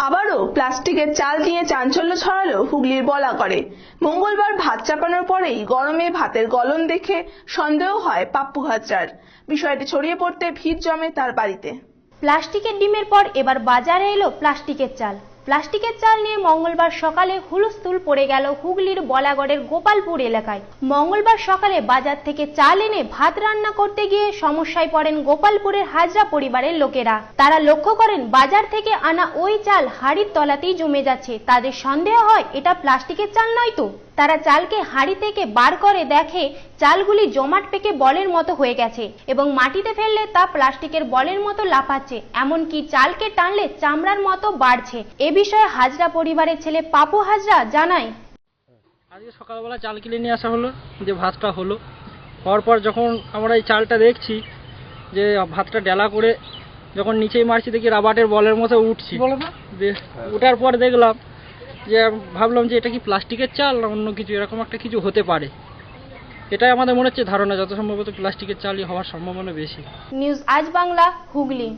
আবারও প্লাস্টিকের চাল নিয়ে চাঞ্চল্য ছড়ালো হুগলির বলাগড়ে। মঙ্গলবার ভাত চাপানোর পরেই গরমে ভাতের গলন দেখে সন্দেহ হয় পাপ্পু হাজরার। বিষয়টি ছড়িয়ে পড়তে ভিড় জমে তার বাড়িতে। প্লাস্টিকের ডিমের পর এবার বাজারে এলো প্লাস্টিকের চাল। প্লাস্টিকের চাল নিয়ে মঙ্গলবার সকালে হুলস্থুল পড়ে গেল হুগলির বলাগড়ের গোপালপুর এলাকায়। মঙ্গলবার সকালে বাজার থেকে চাল এনে ভাত রান্না করতে গিয়ে সমস্যায় পড়েন গোপালপুরের হাজরা পরিবারের লোকেরা। তারা লক্ষ্য করেন বাজার থেকে আনা ওই চাল হাঁড়ির তলাতেই জমে যাচ্ছে। তাদের সন্দেহ হয় এটা প্লাস্টিকের চাল নয় তো। তারা চালকে হাঁড়ি থেকে বার করে দেখে চালগুলি জমাট পেকে বলের মতো হয়ে গেছে এবং মাটিতে ফেললে তা প্লাস্টিকের বলের মতো লাফাচ্ছে, এমনকি চালকে টানলে চামড়ার মতো বাড়ছে। এ বিষয়ে হাজরা পরিবারের ছেলে পাপু হাজরা জানায়, আজকে সকালবেলা চাল কিনে নিয়ে আসা হলো, যে ভাতটা হলো হওয়ার পর যখন আমরা এই চালটা দেখছি যে ভাতটা ডেলা করে যখন নিচেই মারছি দেখি রাবারের বলের মতো উঠছি। উঠার পর দেখলাম যে ভাবলাম যে এটা কি প্লাস্টিকের চাল না অন্য কিছু, এরকম একটা কিছু হতে পারে। এটাই আমাদের মনে হচ্ছে ধারণা, যত সম্ভবত প্লাস্টিকের চালই হওয়ার সম্ভাবনা বেশি। নিউজ আজ বাংলা, হুগলি।